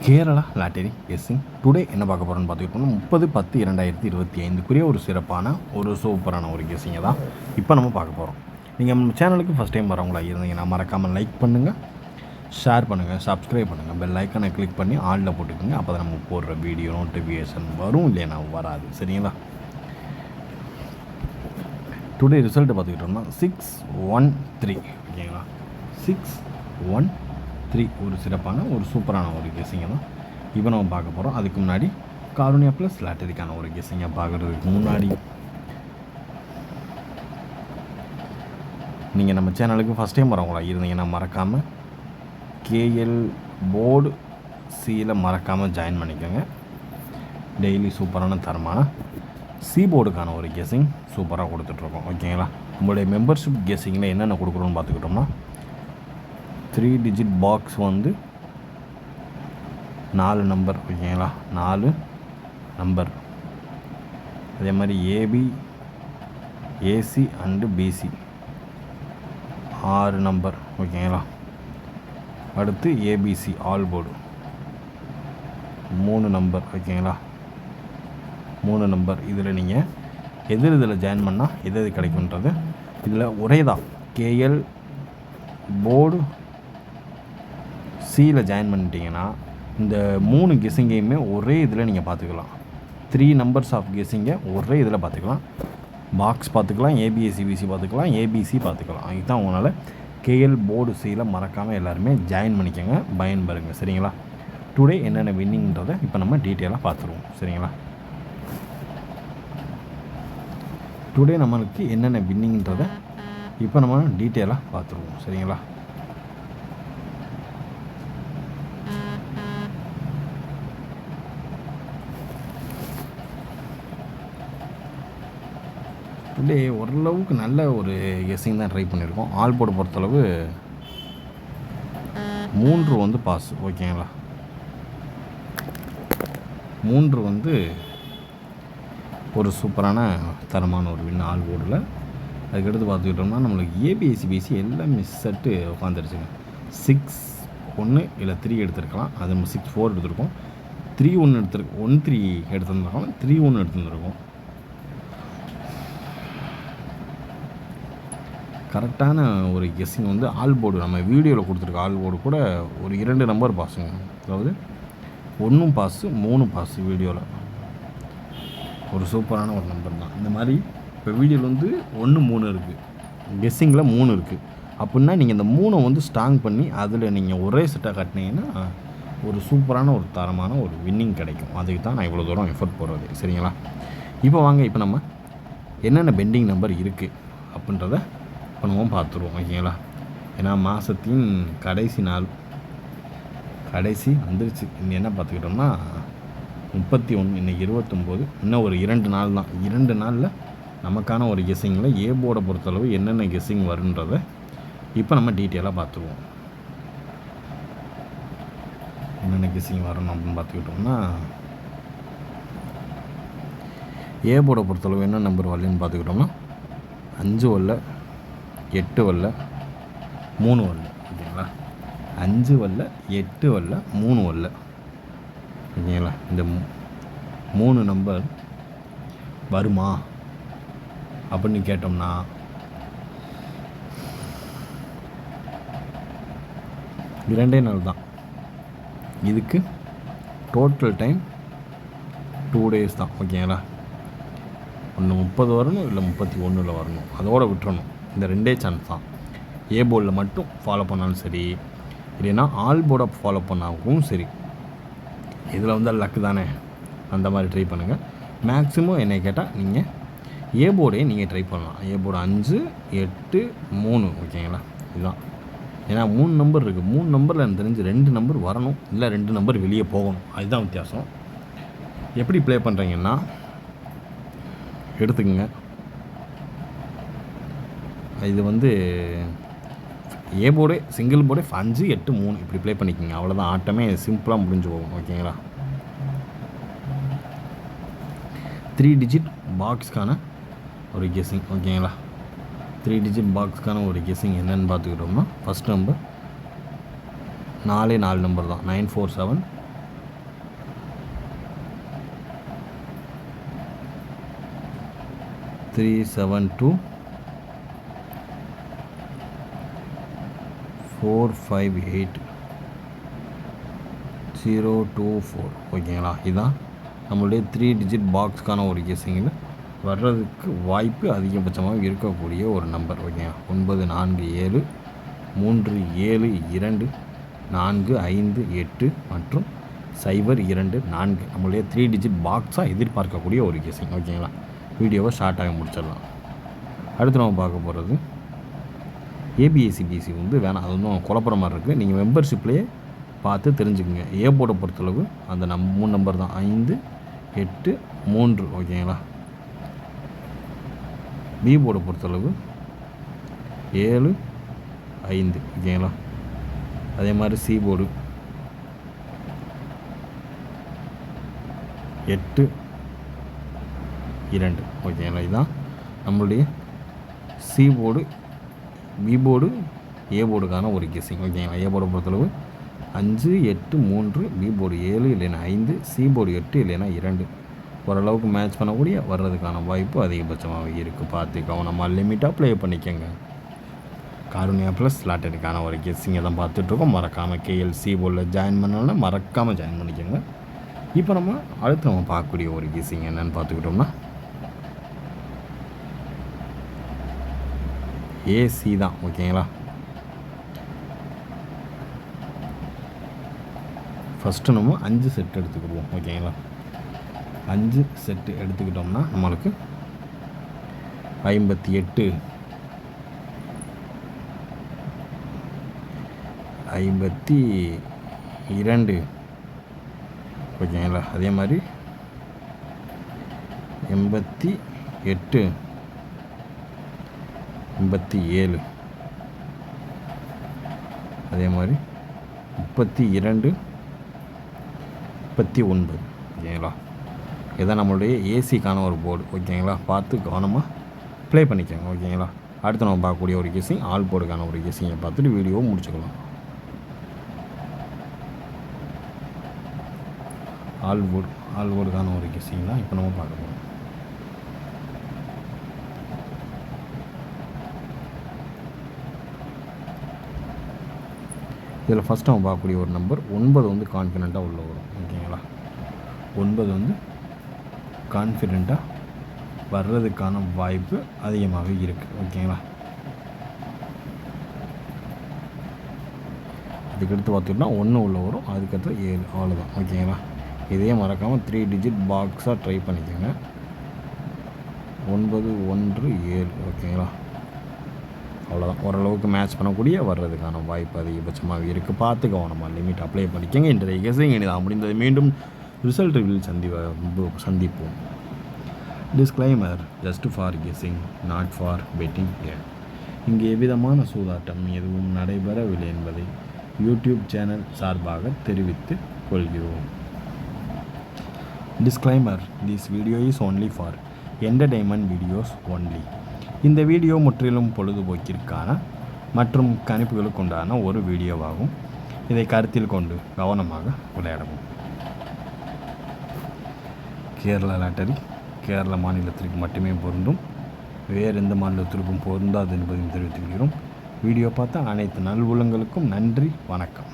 Kerala lottery guessing today என்ன பார்க்க போகிறோன்னு பார்த்துக்கிட்டோம்னா 30/10/2025 ஒரு சிறப்பான ஒரு சூப்பரான ஒரு கெஸ்ஸிங்கை தான் இப்போ நம்ம பார்க்க போகிறோம். நீங்கள் நம்ம சேனலுக்கு ஃபஸ்ட் டைம் வரவங்களா இருந்தீங்கன்னா மறக்காமல் லைக் பண்ணுங்கள், ஷேர் பண்ணுங்கள், சப்ஸ்கிரைப் பண்ணுங்கள், பெல் ஐக்கனை கிளிக் பண்ணி ஆளில் போட்டுக்கோங்க. அப்போ தான் நம்ம போடுற வீடியோ நோட்டிஃபிகேஷன் வரும், இல்லையா வராது. சரிங்களா? டுடே ரிசல்ட்டு பார்த்துக்கிட்டோம்னா 613 ஓகேங்களா. 613 ஒரு சிறப்பான ஒரு சூப்பரான ஒரு கெஸ்ஸிங்கை தான் இப்போ நம்ம பார்க்க போகிறோம். அதுக்கு முன்னாடி காருண்யா ப்ளஸ் லாட்டரிக்கான ஒரு கெஸ்ஸிங்கை பார்க்குறதுக்கு முன்னாடி நீங்கள் நம்ம சேனலுக்கு ஃபஸ்ட் டைம் வரவங்களா இருந்தீங்கன்னா மறக்காமல் கேஎல் போர்டு சியில் மறக்காமல் ஜாயின் பண்ணிக்கோங்க. டெய்லி சூப்பரான தரமான சி போர்டுக்கான ஒரு கெஸ்ஸிங் சூப்பராக கொடுத்துட்ருக்கோம். ஓகேங்களா? உங்களுடைய மெம்பர்ஷிப் கெஸ்ஸிங்கில் என்னென்ன கொடுக்குறோன்னு பார்த்துக்கிட்டோம்னா 3 டிஜிட் பாக்ஸ் 4 நம்பர். ஓகேங்களா? 4 நம்பர். அதே மாதிரி AB, AC and BC 6 number. ஓகேங்களா? அடுத்து ஏபிசி ஆல் போர்டு 3 நம்பர். ஓகேங்களா? 3 நம்பர். இதில் நீங்கள் இதில் ஜாயின் பண்ணால் எது கிடைக்குன்றது இதில் ஒரே தான். கேஎல் போர்டு சியில் ஜாயின் பண்ணிட்டீங்கன்னா இந்த 3 கெஸ்ஸிங்கையுமே ஒரே இதில் நீங்கள் பார்த்துக்கலாம். 3 நம்பர்ஸ் ஆஃப் கெஸ்ஸிங்கை ஒரே இதில் பார்த்துக்கலாம். பாக்ஸ் பார்த்துக்கலாம், ஏபிஎஸ்சிபிசி பார்த்துக்கலாம், ஏபிசி பார்த்துக்கலாம். இதுதான் உங்களால் கேஎல் போர்டு சியில் மறக்காமல் எல்லாருமே ஜாயின் பண்ணிக்கோங்க, பயன்பெறுங்க. சரிங்களா? டுடே என்னென்ன வின்னிங்கிறதை இப்போ நம்ம டீட்டெயிலாக பார்த்துருவோம். சரிங்களா? டுடே நம்மளுக்கு என்னென்ன வின்னிங்கிறதை இப்போ நம்ம டீட்டெயிலாக பார்த்துருவோம். சரிங்களா? டுடே ஓரளவுக்கு நல்ல ஒரு கெஸ்ஸிங் தான் ட்ரை பண்ணியிருக்கோம். ஆல் போர்டு பொறுத்தளவு 3 பாஸ். ஓகேங்களா? 3 ஒரு சூப்பரான தரமான ஒரு வின் ஆல் போர்டில். அதுக்கடுத்து பார்த்துக்கிட்டோம்னா நம்மளுக்கு ஏபிஎஸ்சிபிசி எல்லாம் மிஸ் ஆட்டு உட்காந்துருச்சுங்க. 6-1 இல்லை 3 எடுத்துருக்கலாம். அது நம்ம 6-4 எடுத்துருக்கோம். 3-1 1-3 எடுத்துருந்துருக்கோம். 3-1 எடுத்துருந்துருக்கோம். கரெக்டான ஒரு கெஸ்ஸிங் ஆல் போர்டு நம்ம வீடியோவில் கொடுத்துருக்க ஆல் போர்டு கூட ஒரு 2 நம்பர் பாஸுங்க. அதாவது 1 பாஸு 3 பாஸு வீடியோவில் ஒரு சூப்பரான ஒரு நம்பர் தான். இந்த மாதிரி இப்போ வீடியோவில் 1 3 இருக்குது, கெஸ்ஸிங்கில் 3 இருக்குது. அப்படின்னா நீங்கள் இந்த 3 ஸ்ட்ராங் பண்ணி அதில் நீங்கள் ஒரே செட்டாக கட்டினீங்கன்னா ஒரு சூப்பரான ஒரு தரமான ஒரு வின்னிங் கிடைக்கும். அதுக்கு தான் நான் இவ்வளோ தூரம் எஃபர்ட் போடுறது. சரிங்களா? இப்போ வாங்க, இப்போ நம்ம என்னென்ன பெண்டிங் நம்பர் இருக்குது அப்படின்றத பண்ணுவோம், பார்த்துருவோம். ஓகேங்களா? ஏன்னா மாதத்தின் கடைசி நாள் கடைசி வந்துருச்சு. இன்னும் என்ன பார்த்துக்கிட்டோம்னா 31, இன்றைக்கி 29, இன்னும் ஒரு 2 நாள் தான். 2 நாளில் நமக்கான ஒரு கெஸ்ஸிங்கில் ஏ போர்டை பொறுத்தளவு என்னென்ன கெஸ்ஸிங் வருன்றதை இப்போ நம்ம டீட்டெயிலாக பார்த்துருவோம். என்னென்ன கெஸ்ஸிங் வரணும் அப்படின்னு பார்த்துக்கிட்டோம்னா ஏ போர்டை பொறுத்தளவு என்ன நம்பர் வரலன்னு பார்த்துக்கிட்டோம்னா 5 வரல, 8 வரல, 3 வரல. ஓகேங்களா? 5 வரல, 8 வரல, 3 வரல. ஓகேங்களா? இந்த 3 நம்பர் வருமா அப்படின்னு கேட்டோம்னா இரண்டே நாள் தான். இதுக்கு டோட்டல் டைம் 2 days தான். ஓகேங்களா? ஒன்று 30 வரணும், இல்லை 31 வரணும். அதோடு விட்டுறணும். இந்த 2 சான்ஸ் தான். ஏ போர்டில் மட்டும் ஃபாலோ பண்ணாலும் சரி, இல்லைன்னா ஆல் போர்டை ஃபாலோ பண்ணாலும் சரி. இதில் லக்கு தானே, அந்த மாதிரி ட்ரை பண்ணுங்கள். மேக்ஸிமம் என்னை கேட்டால் நீங்கள் ஏ போர்டே நீங்கள் ட்ரை பண்ணலாம். A board 5 8 3. ஓகேங்களா? இதுதான். ஏன்னா 3 நம்பர் இருக்குது. 3 நம்பரில் எனக்கு தெரிஞ்சு 2 நம்பர் வரணும், இல்லை 2 நம்பர் வெளியே போகணும். அதுதான் வித்தியாசம். எப்படி ப்ளே பண்ணுறீங்கன்னா எடுத்துக்கங்க. இது ஏ போர்டு சிங்கிள் போர்டு 5 8 3 இப்படி ப்ளே பண்ணிக்கோங்க. அவ்வளோதான். ஆட்டமே சிம்பிளாக முடிஞ்சு போகும். ஓகேங்களா? 3 டிஜிட் பாக்ஸ்க்கான ஒரு கெஸ்ஸிங். ஓகேங்களா? 3 டிஜிட் பாக்ஸ்க்கான ஒரு கெஸ்ஸிங் என்னென்னு பார்த்துக்கிட்டோம்னா ஃபஸ்ட் நம்பர் 4 நம்பர் தான். 947 372458024 ஓகேங்களா. இதுதான் நம்மளுடைய 3 டிஜிட் பாக்ஸ்க்கான ஒரு கெஸ்ஸிங்கில் வர்றதுக்கு வாய்ப்பு அதிகபட்சமாக இருக்கக்கூடிய ஒரு நம்பர். ஓகேங்களா. 9473272458 மற்றும் 024 நம்மளுடைய 3 டிஜிட் பாக்ஸாக எதிர்பார்க்கக்கூடிய ஒரு கெஸ்ஸிங். ஓகேங்களா. வீடியோவை ஷார்ட்டாக முடிச்சிடலாம். அடுத்து நம்ம பார்க்க போகிறது ஏபிஎஸ்சிபிசி வந்து வேணாம், அது ஒன்றும் குழப்பற மாதிரி இருக்குது. நீங்கள் மெம்பர்ஷிப்லேயே பார்த்து தெரிஞ்சுக்குங்க. ஏ போர்டை பொறுத்தளவு அந்த 3 நம்பர் தான், 5 8 3. ஓகேங்களா. பி போர்டை பொறுத்தளவு 7 5. ஓகேங்களா. அதே மாதிரி சி போர்டு 8 2. ஓகேங்களா. இதுதான் நம்மளுடைய சி போர்டு, பி போர்டு, ஏ போர்டுக்கான ஒரு கெஸ்ஸிங். ஓகேங்களா. ஏ போர்டை பொறுத்தளவு 5 8 3, பி போர்டு 7 இல்லைன்னா 5, சி போர்டு 8 இல்லைன்னா 2. ஓரளவுக்கு மேட்ச் பண்ணக்கூடிய வர்றதுக்கான வாய்ப்பு அதிகபட்சமாக இருக்குது. பார்த்து கவனமாக லிமிட்டாக ப்ளே பண்ணிக்கோங்க. காருண்யா ப்ளஸ் லாட்டரிக்கான ஒரு கெஸ்ஸிங்கை தான் பார்த்துட்ருக்கோம். மறக்காமல் கேஎல்சி போர்டில் ஜாயின் பண்ணோன்னா மறக்காமல் ஜாயின் பண்ணிக்கோங்க. இப்போ நம்ம அடுத்து பார்க்கக்கூடிய ஒரு கெஸ்ஸிங் என்னென்னு பார்த்துக்கிட்டோம்னா ஏசி தான். ஓகேங்களா. ஃபஸ்ட்டு நம்ம 5 செட் எடுத்துக்கிடுவோம். ஓகேங்களா. 5 செட்டு எடுத்துக்கிட்டோம்னா நம்மளுக்கு 58 52. ஓகேங்களா. அதே மாதிரி 88 87. அதே மாதிரி 32 39. ஓகேங்களா. இதுதான் நம்மளுடைய ஏசிக்கான ஒரு போர்டு. ஓகேங்களா. பார்த்து கவனமாக ப்ளே பண்ணிக்கோங்க. ஓகேங்களா. அடுத்து நம்ம பார்க்கக்கூடிய ஒரு கெஸ்ஸிங் ஆல் போர்டுக்கான ஒரு கெஸ்ஸிங்கை பார்த்துட்டு வீடியோவை முடிச்சுக்கலாம். ஆல் போர்டுக்கான ஒரு கெஸ்ஸிங் தான் இப்போ நம்ம பார்க்க போகிறோம். இதில் ஃபஸ்ட் நம்ம பார்க்கக்கூடிய ஒரு நம்பர் 9 வந்து கான்ஃபிடெண்ட்டாக உள்ள வரும். ஓகேங்களா. 9 வந்து கான்ஃபிடெண்ட்டாக வர்றதுக்கான வாய்ப்பு அதிகமாக இருக்குது. ஓகேங்களா. அதுக்கடுத்து பார்த்துக்கிட்டோம்னா 1 உள்ள வரும், அதுக்கடுத்து 7. அவ்வளோதான். ஓகேங்களா. இதே மறக்காமல் 3 டிஜிட் பாக்ஸாக ட்ரை பண்ணிக்கோங்க. 9 1 7. ஓகேங்களா. அவ்வளோதான். ஓரளவுக்கு மேட்ச் பண்ணக்கூடிய வர்றதுக்கான வாய்ப்பு அதிகபட்சமாக இருக்குது. பார்த்து கவனமாக லிமிட் அப்ளை பண்ணிக்கோங்க. இன்றைய கெஸ்ஸிங் இனிதான் முடிந்தது. மீண்டும் ரிசல்ட் ரிவில் சந்திப்போம். Disclaimer: just for guessing, not for betting. இங்கே எவ்விதமான சூதாட்டம் எதுவும் நடைபெறவில்லை என்பதை யூடியூப் சேனல் சார்பாக தெரிவித்துக் கொள்கிறோம். Disclaimer: this video is only for entertainment videos only. இந்த வீடியோ முற்றிலும் பொழுதுபோக்கிற்கான மற்றும் கணிப்புகளுக்கு உண்டான ஒரு வீடியோவாகும். இதை கருத்தில் கொண்டு கவனமாக விளையாடவும். கேரளா லாட்டரி கேரள மாநிலத்திற்கு மட்டுமே பொருந்தும், வேறு எந்த மாநிலத்திற்கும் பொருந்தாது என்பதையும் தெரிவித்துக் கொள்கிறோம். வீடியோ பார்த்த அனைத்து நல்வுள்ளங்களுக்கும் நன்றி, வணக்கம்.